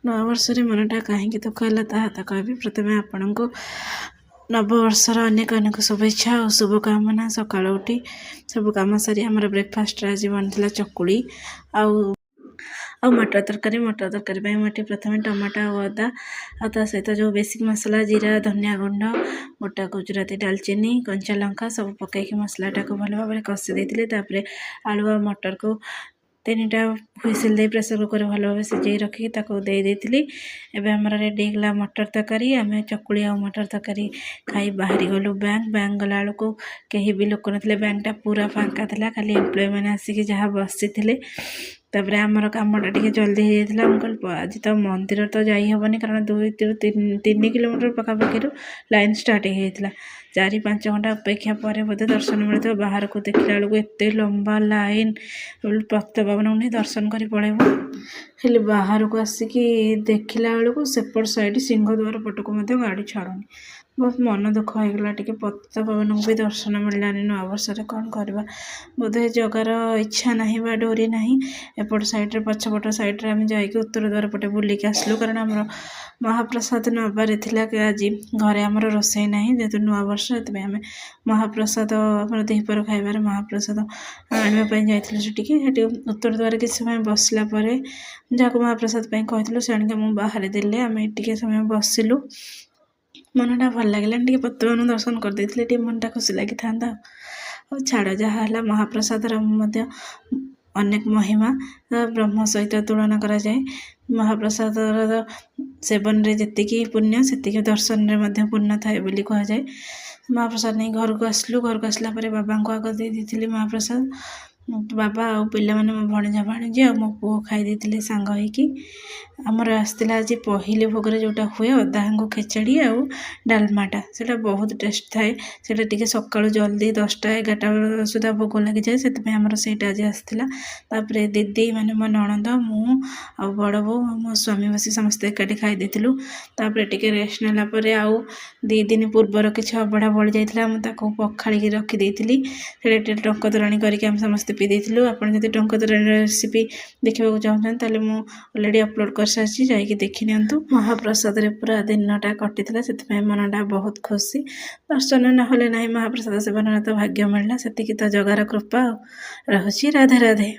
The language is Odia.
ନୂଆବର୍ଷରେ ମନଟା କାହିଁକି ଦୁଃଖ ହେଲା ତାହା ତ କହିବି। ପ୍ରଥମେ ଆପଣଙ୍କୁ ନବବର୍ଷର ଅନେକ ଅନେକ ଶୁଭେଚ୍ଛା ଓ ଶୁଭକାମନା। ସକାଳୁ ଉଠି ସବୁ କାମ ସାରି ଆମର ବ୍ରେକଫାଷ୍ଟରେ ଆଜି ବନିଥିଲା ଚକୁଳି ଆଉ ମଟର ତରକାରୀ ପାଇଁ ମୁଁ ଏଠି ପ୍ରଥମେ ଟମାଟୋ ଆଉ ଅଦା ଆଉ ତା ସହିତ ଯେଉଁ ବେସିକ୍ ମସଲା ଜିରା ଧନିଆ ଗୁଣ୍ଡ ଗୋଟା ଗୁଜୁରାତି ଡାଲଚିନି କଞ୍ଚା ଲଙ୍କା ସବୁ ପକାଇକି ମସଲାଟାକୁ ଭଲ ଭାବରେ କଷି ଦେଇଥିଲି। ତାପରେ ଆଳୁ ଆଉ ମଟରକୁ 3ଟା ହୁଇସିଲ୍ ଦେଇ ପ୍ରେସର କୁକରରେ ଭଲ ଭାବେ ସିଝେଇ ରଖିକି ତାକୁ ଦେଇଥିଲି। ଏବେ ଆମର ରେଡ଼ି ହେଇଗଲା ମଟର ତରକାରୀ। ଆମେ ଚକୁଳି ଆଉ ମଟର ତରକାରୀ ଖାଇ ବାହାରି ଗଲୁ ବ୍ୟାଙ୍କ ଗଲା ବେଳକୁ କେହି ବି ଲୋକ ନଥିଲେ। ବ୍ୟାଙ୍କଟା ପୁରା ଫାଙ୍କା ଥିଲା, ଖାଲି ଏମ୍ପ୍ଲୟ ମାନେ ଆସିକି ଯାହା ବସିଥିଲେ। ତାପରେ ଆମର କାମଟା ଟିକେ ଜଲ୍ଦି ହେଇଯାଇଥିଲା। ମୁଁ କହିଲି ଆଜି ତ ମନ୍ଦିର ତ ଯାଇ ହେବନି, କାରଣ 2-3 କିଲୋମିଟର ପାଖାପାଖିରୁ ଲାଇନ୍ ଷ୍ଟାର୍ଟ ହେଇଯାଇଥିଲା। 4-5 ଘଣ୍ଟା ଅପେକ୍ଷା ପରେ ବୋଧେ ଦର୍ଶନ ମିଳିଥିବ। ବାହାରକୁ ଦେଖିଲା ବେଳକୁ ଏତେ ଲମ୍ବା ଲାଇନ୍, ପତିତପାବନକୁ ନେଇ ଦର୍ଶନ କରି ପଳେଇବୁ। ହେଲେ ବାହାରକୁ ଆସିକି ଦେଖିଲା ବେଳକୁ ସେପଟ ସାଇଡ଼ ସିଂହଦ୍ୱାର ପଟକୁ ମଧ୍ୟ ଗାଡ଼ି ଛାଡ଼ୁନି। ବହୁତ ମନ ଦୁଃଖ ହେଇଗଲା ଟିକେ। ପତିତପାବନକୁ ବି ଦର୍ଶନ ମିଳିଲାନି ନୂଆବର୍ଷରେ। କ'ଣ କରିବା, ବୋଧେ ଜଗାର ଇଚ୍ଛା ନାହିଁ ବା ଡୋରି ନାହିଁ। ଏପଟ ସାଇଡ଼ରେ ପଛପଟ ସାଇଡ଼ରେ ଆମେ ଯାଇକି ଉତ୍ତର ଦ୍ୱାର ପଟେ ବୁଲିକି ଆସିଲୁ, କାରଣ ଆମର ମହାପ୍ରସାଦ ନେବାରେ ଥିଲା। ଆଜି ଘରେ ଆମର ରୋଷେଇ ନାହିଁ, ଯେହେତୁ ନୂଆବର୍ଷ, ସେଥିପାଇଁ ଆମେ ମହାପ୍ରସାଦ ଆମର ଦ୍ୱିପହର ଖାଇବାରେ ମହାପ୍ରସାଦ ଆଣିବା ପାଇଁ ଯାଇଥିଲୁ ସେଠିକି। ସେଠି ଉତ୍ତର ଦ୍ୱାର କିଛି ସମୟ ବସିଲା ପରେ ଯାହାକୁ ମହାପ୍ରସାଦ ପାଇଁ କହିଥିଲୁ ସେ ଆଣିକି ଆମକୁ ବାହାରେ ଦେଲେ। ଆମେ ଟିକେ ସମୟ ବସିଲୁ, ମନଟା ଭଲ ଲାଗିଲାନି। ଟିକେ ପତିତପାବନ ଦର୍ଶନ କରିଦେଇଥିଲେ ଟିକେ ମନଟା ଖୁସି ଲାଗିଥାନ୍ତା। ଆଉ ଛାଡ଼, ଯାହା ହେଲା। ମହାପ୍ରସାଦର ମଧ୍ୟ ଅନେକ ମହିମା ବ୍ରହ୍ମ ସହିତ ତୁଳନା କରାଯାଏ। ମହାପ୍ରସାଦର ସେବନରେ ଯେତିକି ପୁଣ୍ୟ ସେତିକି ଦର୍ଶନରେ ମଧ୍ୟ ପୁଣ୍ୟ ଥାଏ ବୋଲି କୁହାଯାଏ। ମହାପ୍ରସାଦ ନେଇ ଘରକୁ ଆସିଲା ପରେ ବାବାଙ୍କୁ ଆଗ ଦେଇ ଦେଇଥିଲି ମହାପ୍ରସାଦ। ବାବା ଆଉ ପିଲାମାନେ, ମୋ ଭଣଜା ଭାଣିଜୀ ଆଉ ମୋ ପୁଅ ଖାଇ ଦେଇଥିଲେ ସାଙ୍ଗ ହେଇକି। ଆମର ଆସିଥିଲା ଆଜି ପହିଲି ଭୋଗରେ ଯେଉଁଟା ହୁଏ ଅଦାହାଙ୍ଗୁ ଖେଚେଡ଼ି ଆଉ ଡାଲମାଟା, ସେଇଟା ବହୁତ ଟେଷ୍ଟ ଥାଏ। ସେଇଟା ଟିକେ ସକାଳୁ ଜଲ୍ଦି 10-11ଟା ସୁଦ୍ଧା ଭୋଗ ଲାଗିଯାଏ, ସେଥିପାଇଁ ଆମର ସେଇଟା ଆଜି ଆସିଥିଲା। ତାପରେ ଦିଦି ମାନେ, ମୋ ନଣନ୍ଦ, ମୁଁ ଆଉ ବଡ଼ ବୋଉ ଆଉ ମୋ ସ୍ୱାମୀ ବସି ସମସ୍ତେ ଏକାଠି ଖାଇ ଦେଇଥିଲୁ। ତାପରେ ଟିକେ ରେଷ୍ଟ ନେଲା ପରେ ଆଉ 2 ଦିନ ପୂର୍ବର କିଛି ଅବଢ଼ା ବଳି ଯାଇଥିଲା, ମୁଁ ତାକୁ ପଖାଳିକି ରଖିଦେଇଥିଲି। ସେଇଟା ଟିକେ ଟଙ୍କ ତୋରାଣି କରିକି ଆମେ ସମସ୍ତେ ପିଇ ଦେଇଥିଲୁ। ଆପଣ ଯଦି ଟଙ୍କ ତୋରାଣିର ରେସିପି ଦେଖିବାକୁ ଚାହୁଁଛନ୍ତି ତାହେଲେ ମୁଁ ଅଲରେଡ଼ି ଅପଲୋଡ଼ କରିସାରିଛି, ଯାଇକି ଦେଖି ନିଅନ୍ତୁ। ମହାପ୍ରସାଦରେ ପୁରା ଦିନଟା କଟିଥିଲା, ସେଥିପାଇଁ ମନଟା ବହୁତ ଖୁସି। ଦର୍ଶନ ନହେଲେ ନାହିଁ, ମହାପ୍ରସାଦ ସେବନର ତ ଭାଗ୍ୟ ମିଳିଲା, ସେତିକି ତ ଜଗାର କୃପା। ରହୁଛି। ରାଧେ ରାଧେ।